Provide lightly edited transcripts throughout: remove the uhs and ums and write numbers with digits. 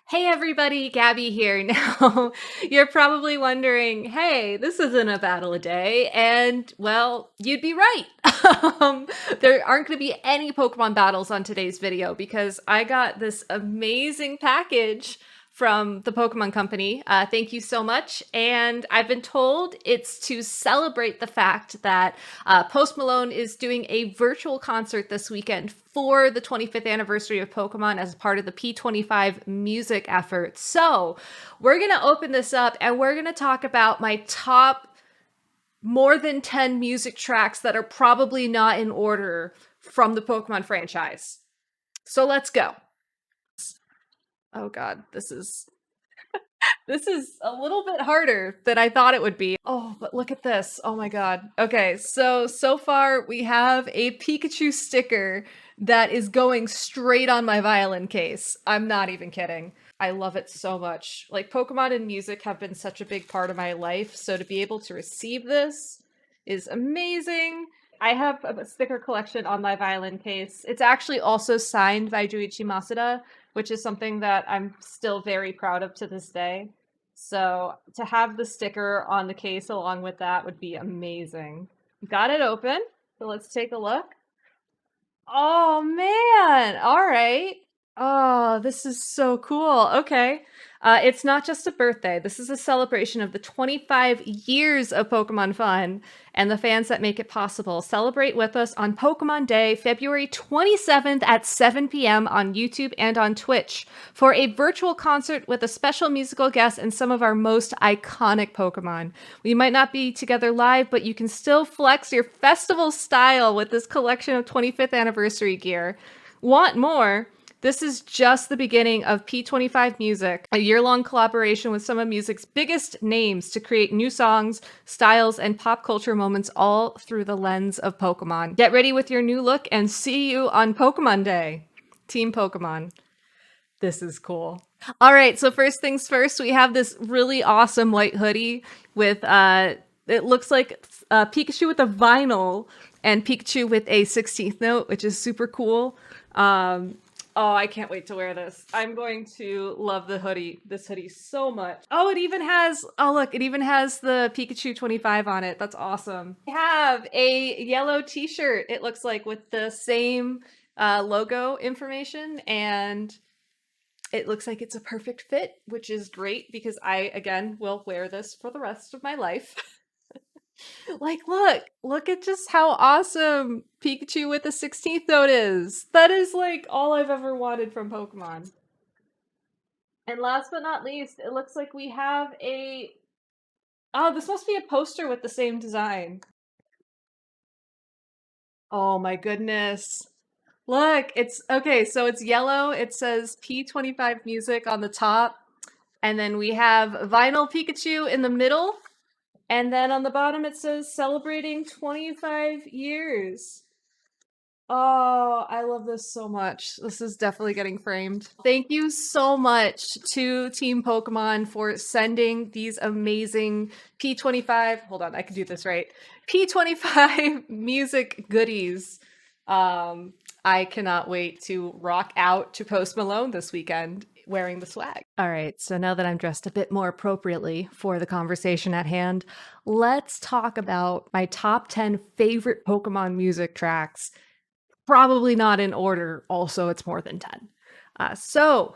Hey everybody, Gabby here. Now, you're probably wondering, hey, this isn't a battle a day, and well, you'd be right. um, there aren't going to be any Pokemon battles on today's video because I got this amazing package from the Pokemon Company. Thank you so much. And I've been told it's to celebrate the fact that Post Malone is doing a virtual concert this weekend for the 25th anniversary of Pokemon as part of the P25 music effort. So we're going to open this up and we're going to talk about my top more than 10 music tracks that are probably not in order from the Pokemon franchise. So let's go. Oh god, this is a little bit harder than I thought it would be. Oh, but look at this. Oh my god. Okay, so far we have a Pikachu sticker that is going straight on my violin case. I'm not even kidding. I love it so much. Like, Pokemon and music have been such a big part of my life, so to be able to receive this is amazing. I have a sticker collection on my violin case. It's actually also signed by Juichi Masuda, which is something that I'm still very proud of to this day. So to have the sticker on the case along with that would be amazing. Got it open, so let's take a look. Oh man, all right. Oh, this is so cool. Okay. It's not just a birthday. This is a celebration of the 25 years of Pokemon fun and the fans that make it possible. Celebrate with us on Pokemon Day, February 27th at 7 p.m. on YouTube and on Twitch for a virtual concert with a special musical guest and some of our most iconic Pokemon. We might not be together live, but you can still flex your festival style with this collection of 25th anniversary gear. Want more? This is just the beginning of P25 Music, a year-long collaboration with some of music's biggest names to create new songs, styles, and pop culture moments all through the lens of Pokemon. Get ready with your new look and see you on Pokemon Day. Team Pokemon. This is cool. All right, so first things first, we have this really awesome white hoodie with, it looks like Pikachu with a vinyl and Pikachu with a 16th note, which is super cool. Oh, I can't wait to wear this. I'm going to love this hoodie so much. Oh, it even has, oh look, it even has the Pikachu 25 on it. That's awesome. We have a yellow t-shirt, it looks like, with the same logo information, and it looks like it's a perfect fit, which is great because I, again, will wear this for the rest of my life. Like, look at just how awesome Pikachu with the 16th note is. That is like all I've ever wanted from Pokemon. And last but not least, it looks like we have a, oh, this must be a poster with the same design. Oh my goodness. Look, it's, okay, so it's yellow. It says P25 Music on the top. And then we have Vinyl Pikachu in the middle. And then on the bottom it says celebrating 25 years. Oh, I love this so much. This is definitely getting framed. Thank you so much to Team Pokemon for sending these amazing P25, hold on, I can do this right, P25 music goodies. I cannot wait to rock out to Post Malone this weekend wearing the swag. All right, so now that I'm dressed a bit more appropriately for the conversation at hand, let's talk about my top 10 favorite Pokemon music tracks. Probably not in order, also it's more than 10. So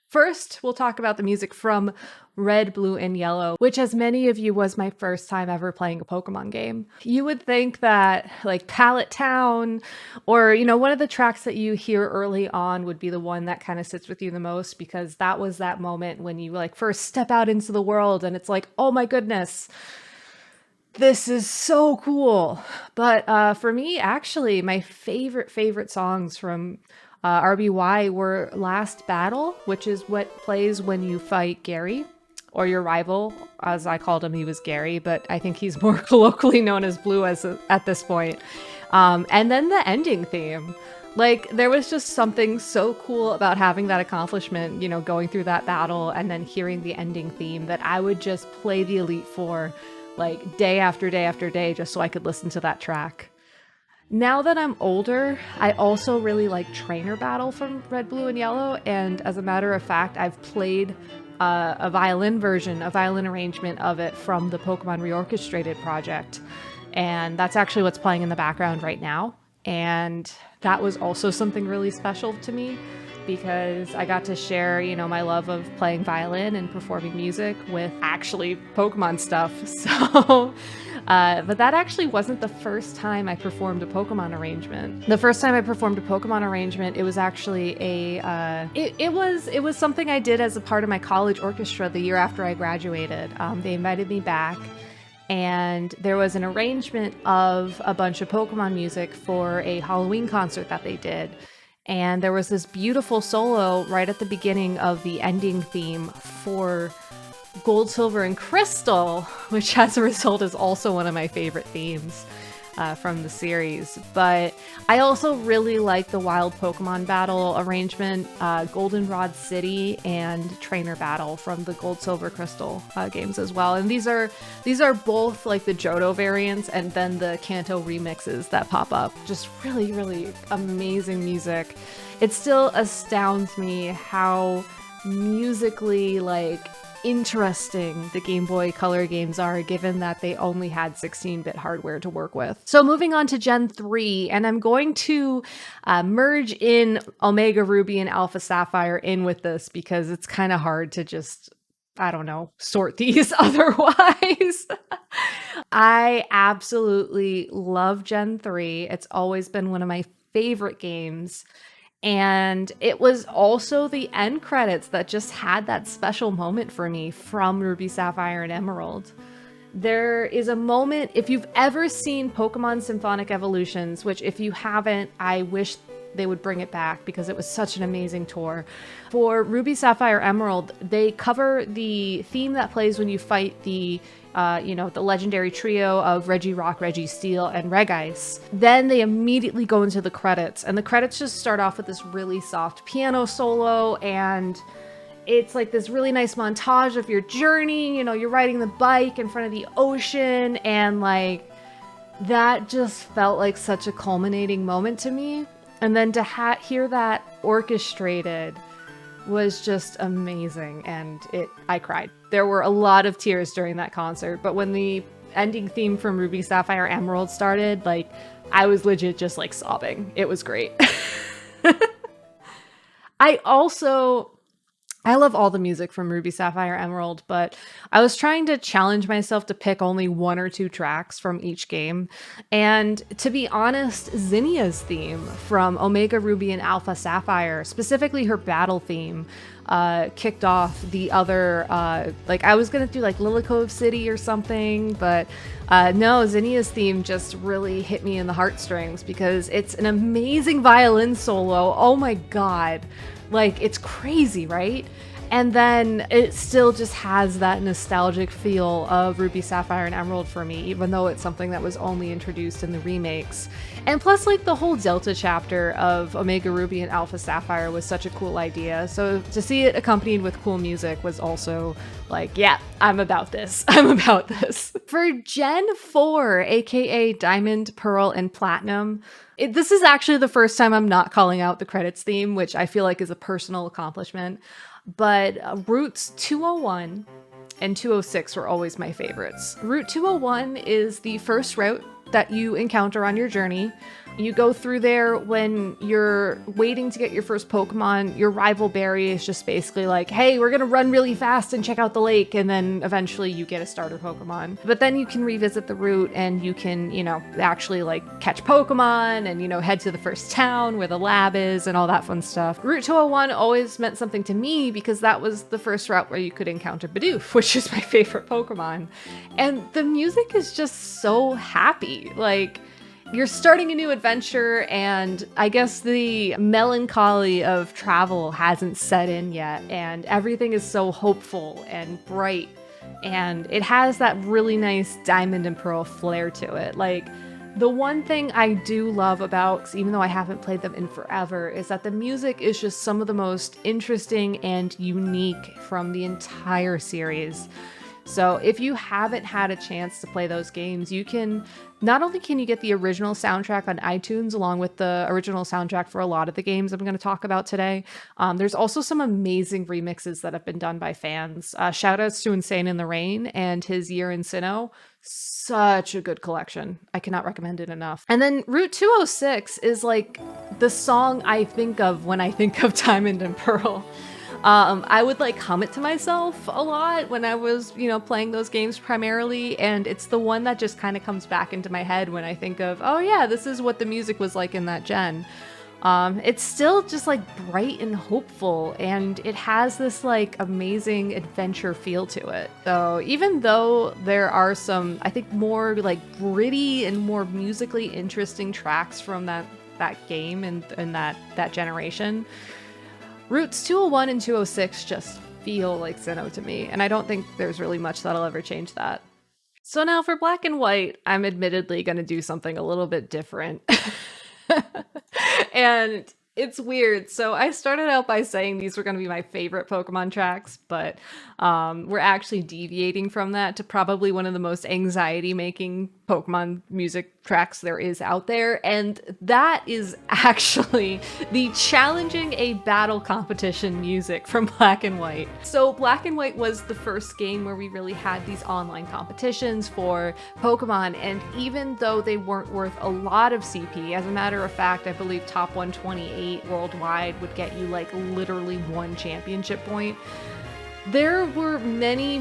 first, we'll talk about the music from Red, Blue, and Yellow, which, as many of you, was my first time ever playing a Pokemon game. You would think that, like, Pallet Town, or, you know, one of the tracks that you hear early on would be the one that kind of sits with you the most, because that was that moment when you, like, first step out into the world, and it's like, oh my goodness, this is so cool. But for me, actually, my favorite songs from RBY were Last Battle, which is what plays when you fight Gary, or your rival. As I called him, he was Gary, but I think he's more colloquially known as Blue at this point. And then the ending theme. Like, there was just something so cool about having that accomplishment, you know, going through that battle and then hearing the ending theme, that I would just play the Elite Four like day after day after day just so I could listen to that track. Now that I'm older, I also really like Trainer Battle from Red, Blue, and Yellow, and as a matter of fact, I've played a violin version, a violin arrangement of it from the Pokemon Reorchestrated project, and that's actually what's playing in the background right now, and that was also something really special to me because I got to share, my love of playing violin and performing music with actually Pokemon stuff. So, but that actually wasn't the first time I performed a Pokemon arrangement. The first time I performed a Pokemon arrangement, it was actually it was something I did as a part of my college orchestra the year after I graduated. They invited me back, and there was an arrangement of a bunch of Pokemon music for a Halloween concert that they did. And there was this beautiful solo right at the beginning of the ending theme for Gold, Silver, and Crystal, which as a result is also one of my favorite themes from the series. But I also really like the Wild Pokemon Battle arrangement, Goldenrod City, and Trainer Battle from the Gold, Silver, Crystal games as well. And these are both like the Johto variants and then the Kanto remixes that pop up. Just really, really amazing music. It still astounds me how musically interesting the Game Boy Color games are, given that they only had 16-bit hardware to work with. So moving on to Gen 3, and I'm going to merge in Omega Ruby and Alpha Sapphire in with this because it's kind of hard to just, I don't know, sort these otherwise. I absolutely love Gen 3. It's always been one of my favorite games. And it was also the end credits that just had that special moment for me from Ruby, Sapphire, and Emerald. There is a moment, if you've ever seen Pokemon Symphonic Evolutions, which if you haven't, I wish they would bring it back because it was such an amazing tour. For Ruby, Sapphire, Emerald, they cover the theme that plays when you fight the legendary trio of Regirock, Registeel, and Regice. Then they immediately go into the credits, and the credits just start off with this really soft piano solo, and it's like this really nice montage of your journey. You're riding the bike in front of the ocean, and that just felt like such a culminating moment to me. And then to hear that orchestrated was just amazing, and I cried. There were a lot of tears during that concert, but when the ending theme from Ruby, Sapphire, Emerald started, I was legit just sobbing. It was great. I love all the music from Ruby, Sapphire, Emerald, but I was trying to challenge myself to pick only one or two tracks from each game. And to be honest, Zinnia's theme from Omega Ruby and Alpha Sapphire, specifically her battle theme, kicked off the other, I was gonna do Lily Cove City or something, but no, Zinnia's theme just really hit me in the heartstrings because it's an amazing violin solo. Oh my god. It's crazy, right? And then it still just has that nostalgic feel of Ruby, Sapphire, and Emerald for me, even though it's something that was only introduced in the remakes. And plus, the whole Delta chapter of Omega Ruby and Alpha Sapphire was such a cool idea. So to see it accompanied with cool music was also yeah, I'm about this. I'm about this. For Gen 4, aka Diamond, Pearl, and Platinum, this is actually the first time I'm not calling out the credits theme, which I feel like is a personal accomplishment. But Routes 201 and 206 were always my favorites. Route 201 is the first route that you encounter on your journey. You go through there when you're waiting to get your first Pokemon. Your rival Barry is just basically hey, we're gonna run really fast and check out the lake, and then eventually you get a starter Pokemon. But then you can revisit the route and you can, actually catch Pokemon and, head to the first town where the lab is and all that fun stuff. Route 201 always meant something to me because that was the first route where you could encounter Bidoof, which is my favorite Pokemon. And the music is just so happy. You're starting a new adventure, and I guess the melancholy of travel hasn't set in yet, and everything is so hopeful and bright, and it has that really nice Diamond and Pearl flair to it. The one thing I do love about, even though I haven't played them in forever, is that the music is just some of the most interesting and unique from the entire series. So if you haven't had a chance to play those games, you can not only can you get the original soundtrack on iTunes along with the original soundtrack for a lot of the games I'm going to talk about today. There's also some amazing remixes that have been done by fans. Shout outs to Insane in the Rain and his Year in Sinnoh. Such a good collection. I cannot recommend it enough. And then Route 206 is like the song I think of when I think of Diamond and Pearl. I would like hum it to myself a lot when I was, playing those games primarily, and it's the one that just kind of comes back into my head when I think of, oh yeah, this is what the music was like in that gen. It's still just like bright and hopeful, and it has this like amazing adventure feel to it. So even though there are some, I think, more like gritty and more musically interesting tracks from that game and that generation, Routes 201 and 206 just feel like Sinnoh to me, and I don't think there's really much that'll ever change that. So now for Black and White, I'm admittedly going to do something a little bit different. And it's weird. So I started out by saying these were going to be my favorite Pokemon tracks, but we're actually deviating from that to probably one of the most anxiety-making Pokemon music tracks there is out there, and that is actually the Challenging a Battle competition music from Black and White. So Black and White was the first game where we really had these online competitions for Pokemon, and even though they weren't worth a lot of CP, as a matter of fact, I believe top 128 worldwide would get you like literally 1 championship point. There were many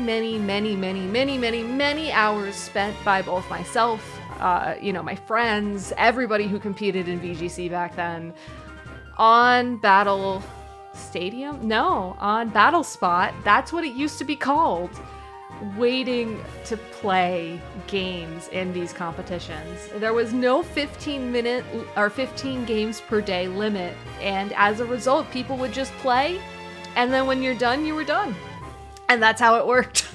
hours spent by both myself, my friends, everybody who competed in VGC back then, on Battle Stadium? No, on Battle Spot. That's what it used to be called. Waiting to play games in these competitions. There was no 15-minute or 15 games per day limit, and as a result, people would just play, and then when you're done, you were done. And that's how it worked.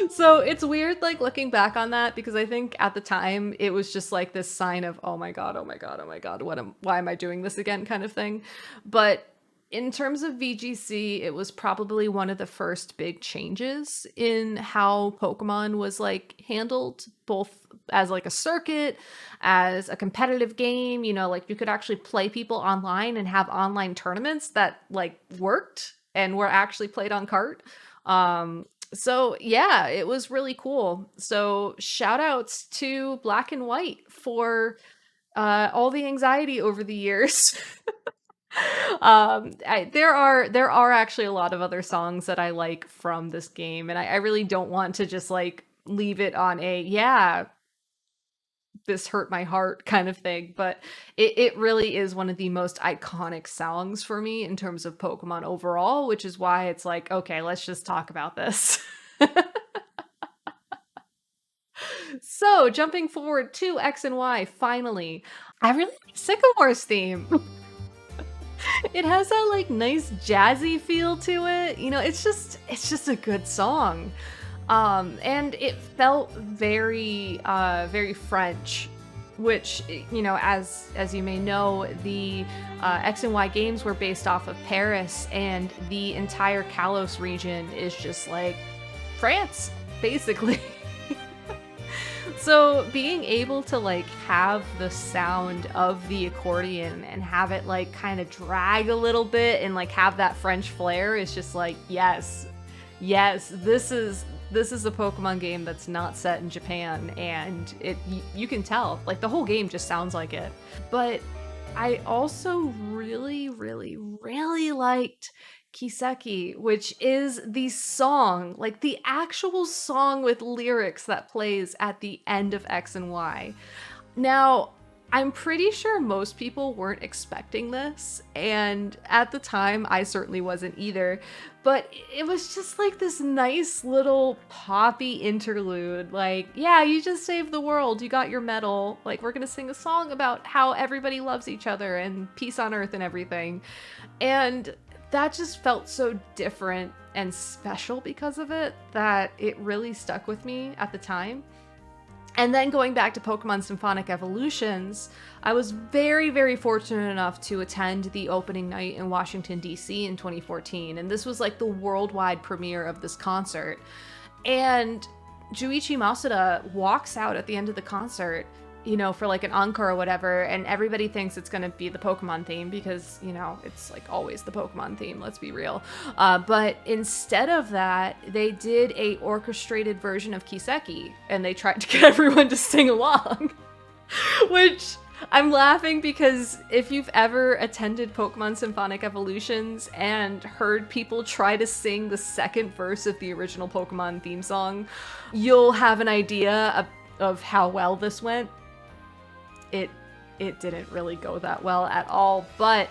So it's weird, like, looking back on that, because I think at the time it was just like this sign of, oh my god, why am I doing this again kind of thing. But in terms of VGC, it was probably one of the first big changes in how Pokemon was like handled, both as like a circuit, as a competitive game, like you could actually play people online and have online tournaments that like worked and were actually played on cart. So yeah, it was really cool. So shout outs to Black and White for all the anxiety over the years. There are actually a lot of other songs that I like from this game, and I really don't want to just like leave it on a this hurt my heart kind of thing, but it really is one of the most iconic songs for me in terms of Pokemon overall, which is why it's like, okay, let's just talk about this. So jumping forward to X and Y, finally, I really like Sycamore's theme. It has that like nice jazzy feel to it. It's just a good song. And it felt very French, which, as you may know, the X and Y games were based off of Paris, and the entire Kalos region is just like France, basically. So being able to like have the sound of the accordion and have it like kind of drag a little bit and like have that French flair is just like, yes, this is a Pokemon game that's not set in Japan, and you can tell, like, the whole game just sounds like it. But I also really liked Kyseki, which is the song, like the actual song with lyrics that plays at the end of X and Y. Now, I'm pretty sure most people weren't expecting this, and at the time, I certainly wasn't either, but it was just like this nice little poppy interlude, like, yeah, you just saved the world, you got your medal, like, we're gonna sing a song about how everybody loves each other and peace on earth and everything, and that just felt so different and special because of it that it really stuck with me at the time. And then going back to Pokemon Symphonic Evolutions, I was very fortunate enough to attend the opening night in Washington, D.C. in 2014, and this was like the worldwide premiere of this concert. And Juichi Masuda walks out at the end of the concert, you know, for like an encore or whatever, and everybody thinks it's gonna be the Pokemon theme because, you know, it's like always the Pokemon theme, let's be real. But instead of that, they did a orchestrated version of Kyseki, and they tried to get everyone to sing along. Which I'm laughing because if you've ever attended Pokemon Symphonic Evolutions and heard people try to sing the second verse of the original Pokemon theme song, you'll have an idea of how well this went. It didn't really go that well at all, but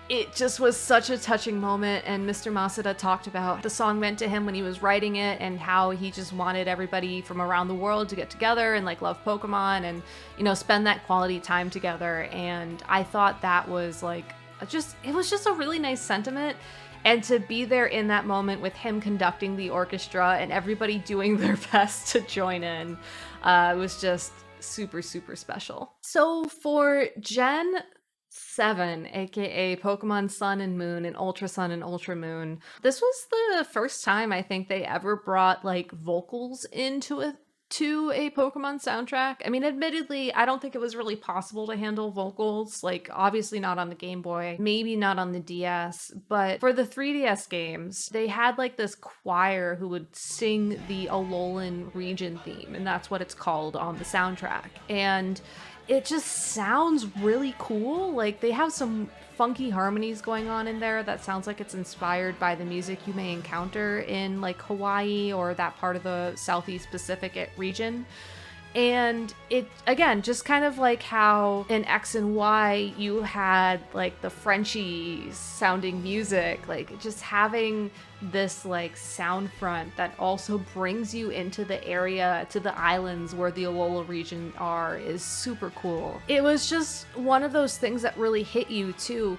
it just was such a touching moment. And Mr. Masuda talked about the song meant to him when he was writing it and how he just wanted everybody from around the world to get together and like love Pokemon and, you know, spend that quality time together. And I thought that was like it was just a really nice sentiment. And to be there in that moment with him conducting the orchestra and everybody doing their best to join in, was just super, super special. So for Gen 7, aka Pokemon Sun and Moon and Ultra Sun and Ultra Moon, this was the first time I think they ever brought like vocals into a Pokemon soundtrack. I mean, admittedly, I don't think it was really possible to handle vocals, like obviously not on the Game Boy, maybe not on the DS, but for the 3DS games, they had like this choir who would sing the Alolan region theme, and that's what it's called on the soundtrack. And it just sounds really cool. Like they have some funky harmonies going on in there that sounds like it's inspired by the music you may encounter in like Hawaii or that part of the Southeast Pacific region. And it, again, just kind of like how in X and Y you had like the Frenchy sounding music, like just having this like sound front that also brings you into the area, to the islands where the Alola region are, is super cool. It was just one of those things that really hit you too,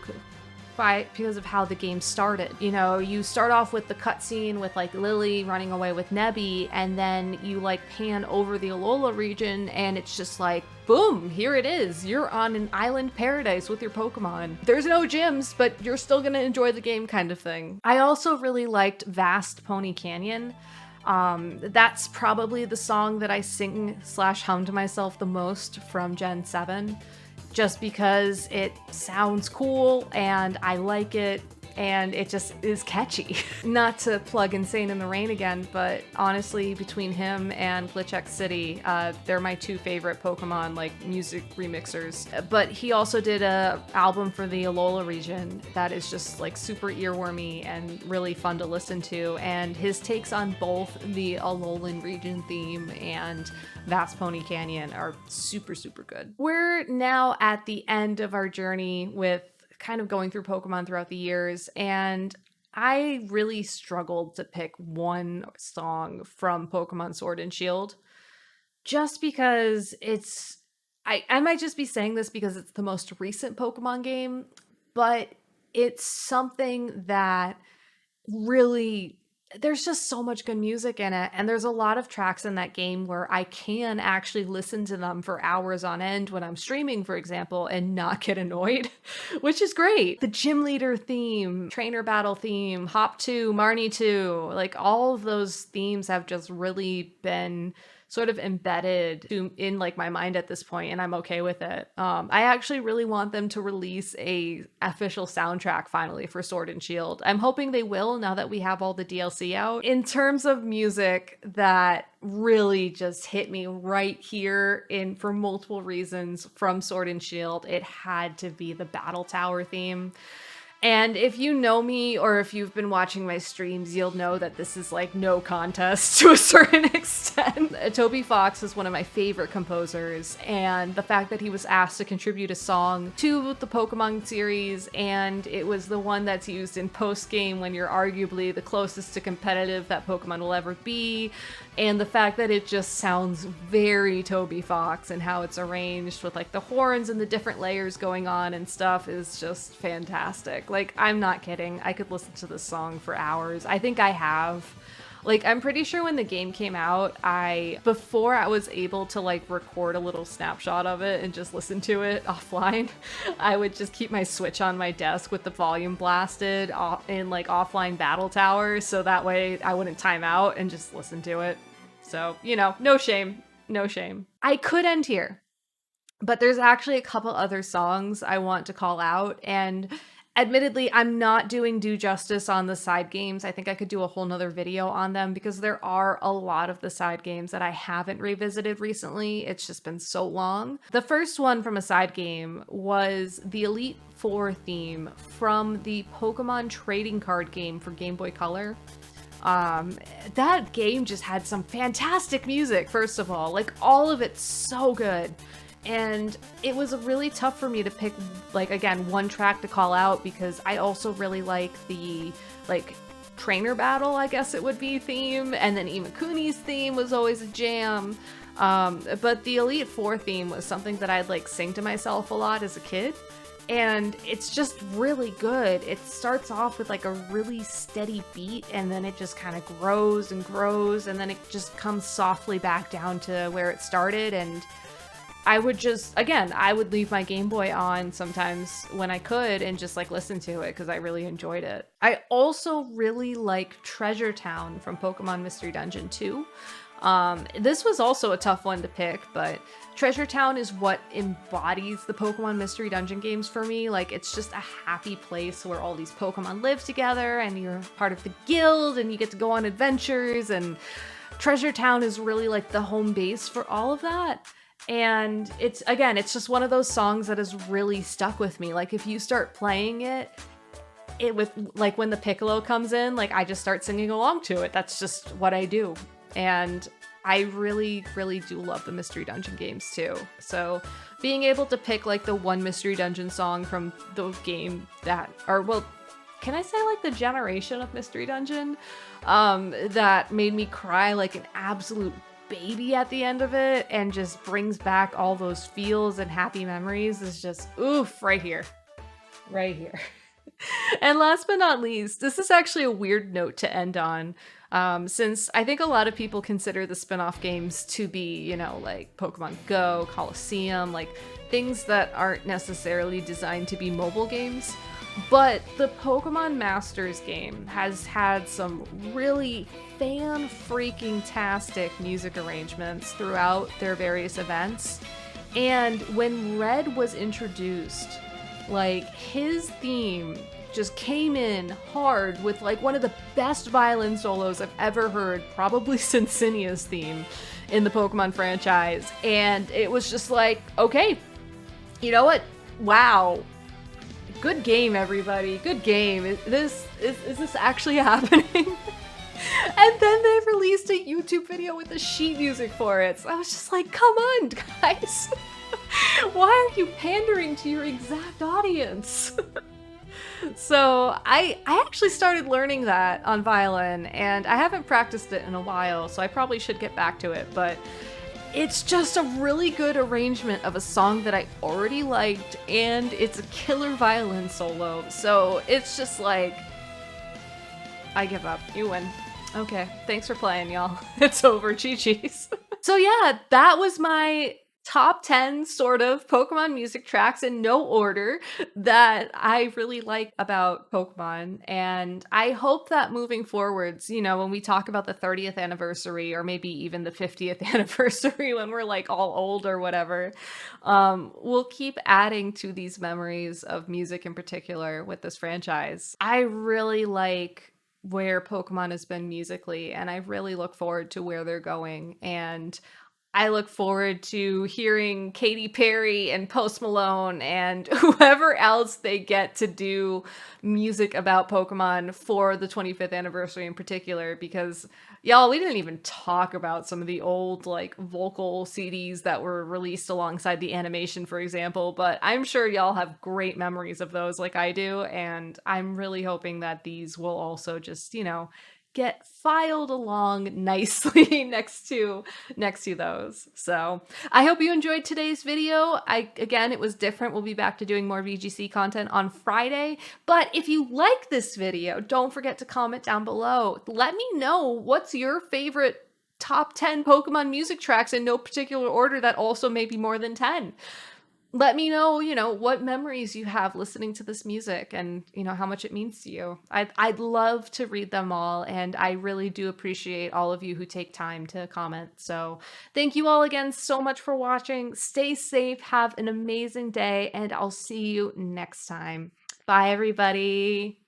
because of how the game started. You know, you start off with the cutscene with like Lily running away with Nebby, and then you like pan over the Alola region and it's just like, boom, here it is. You're on an island paradise with your Pokemon. There's no gyms, but you're still gonna enjoy the game kind of thing. I also really liked Vast Pony Canyon. That's probably the song that I sing / hum to myself the most from Gen 7. Just because it sounds cool and I like it and it just is catchy. Not to plug Insane in the Rain again, but honestly, between him and Glitch X City, they're my two favorite Pokemon like music remixers. But he also did a album for the Alola region that is just like super earwormy and really fun to listen to. And his takes on both the Alolan region theme and Vast Pony Canyon are super, super good. We're now at the end of our journey with kind of going through Pokemon throughout the years, and I really struggled to pick one song from Pokemon Sword and Shield, just because I might just be saying this because it's the most recent Pokemon game, but it's something that really, there's just so much good music in it, and there's a lot of tracks in that game where I can actually listen to them for hours on end when I'm streaming, for example, and not get annoyed, which is great. The gym leader theme, trainer battle theme, Hop 2, Marnie 2, like all of those themes have just really been sort of embedded in like my mind at this point, and I'm okay with it. I actually really want them to release a official soundtrack finally for Sword and Shield. I'm hoping they will now that we have all the DLC out. In terms of music that really just hit me right here for multiple reasons from Sword and Shield, it had to be the Battle Tower theme. And if you know me or if you've been watching my streams, you'll know that this is like no contest to a certain extent. Toby Fox is one of my favorite composers, and the fact that he was asked to contribute a song to the Pokemon series, and it was the one that's used in post-game when you're arguably the closest to competitive that Pokemon will ever be, and the fact that it just sounds very Toby Fox and how it's arranged with like the horns and the different layers going on and stuff is just fantastic. Like, I'm not kidding. I could listen to this song for hours. I think I have. Like, I'm pretty sure when the game came out, before I was able to like record a little snapshot of it and just listen to it offline, I would just keep my Switch on my desk with the volume blasted in like offline battle towers, so that way I wouldn't time out and just listen to it. So, no shame. No shame. I could end here, but there's actually a couple other songs I want to call out. And admittedly, I'm not doing due justice on the side games. I think I could do a whole nother video on them because there are a lot of the side games that I haven't revisited recently. It's just been so long. The first one from a side game was the Elite Four theme from the Pokemon trading card game for Game Boy Color. That game just had some fantastic music, first of all. Like, all of it's so good. And it was really tough for me to pick, like, again, one track to call out because I also really like the, like, trainer battle, I guess it would be, theme. And then Imakuni's theme was always a jam. But the Elite Four theme was something that I'd, like, sing to myself a lot as a kid. And it's just really good. It starts off with like a really steady beat and then it just kind of grows and grows and then it just comes softly back down to where it started. And I would I would leave my Game Boy on sometimes when I could and just like listen to it because I really enjoyed it. I also really like Treasure Town from Pokemon Mystery Dungeon 2. This was also a tough one to pick, but Treasure Town is what embodies the Pokemon Mystery Dungeon games for me. Like, it's just a happy place where all these Pokemon live together and you're part of the guild and you get to go on adventures, and Treasure Town is really like the home base for all of that. And it's just one of those songs that has really stuck with me. Like, if you start playing it with like when the Piccolo comes in, like I just start singing along to it. That's just what I do. And I really, really do love the Mystery Dungeon games too. So being able to pick like the one Mystery Dungeon song from the game can I say like the generation of Mystery Dungeon that made me cry like an absolute baby at the end of it and just brings back all those feels and happy memories is just oof, right here. Right here. And last but not least, this is actually a weird note to end on. Since I think a lot of people consider the spin-off games to be, like Pokemon Go, Coliseum, like things that aren't necessarily designed to be mobile games. But the Pokemon Masters game has had some really fan-freaking-tastic music arrangements throughout their various events. And when Red was introduced, like, his theme just came in hard with like one of the best violin solos I've ever heard, probably since Cynia's theme in the Pokemon franchise. And it was just like, okay, you know what? Wow. Good game, everybody. Good game. Is this actually happening? And then they released a YouTube video with the sheet music for it. So I was just like, come on, guys. Why are you pandering to your exact audience? So I actually started learning that on violin, and I haven't practiced it in a while, so I probably should get back to it, but it's just a really good arrangement of a song that I already liked, and it's a killer violin solo, so it's just like, I give up. You win. Okay, thanks for playing, y'all. It's over. Chi-Chi's. So yeah, that was my top 10 sort of Pokemon music tracks in no order that I really like about Pokemon. And I hope that moving forwards, when we talk about the 30th anniversary or maybe even the 50th anniversary when we're like all old or whatever, we'll keep adding to these memories of music in particular with this franchise. I really like where Pokemon has been musically, and I really look forward to where they're going. And I look forward to hearing Katy Perry and Post Malone and whoever else they get to do music about Pokemon for the 25th anniversary in particular, because y'all, we didn't even talk about some of the old like vocal CDs that were released alongside the animation, for example, but I'm sure y'all have great memories of those like I do, and I'm really hoping that these will also just, get filed along nicely next to those. So I hope you enjoyed today's video. Again, it was different. We'll be back to doing more VGC content on Friday. But if you like this video, don't forget to comment down below. Let me know what's your favorite top 10 Pokemon music tracks in no particular order that also may be more than 10. Let me know, what memories you have listening to this music and, how much it means to you. I'd love to read them all, and I really do appreciate all of you who take time to comment. So thank you all again so much for watching. Stay safe, have an amazing day, and I'll see you next time. Bye, everybody.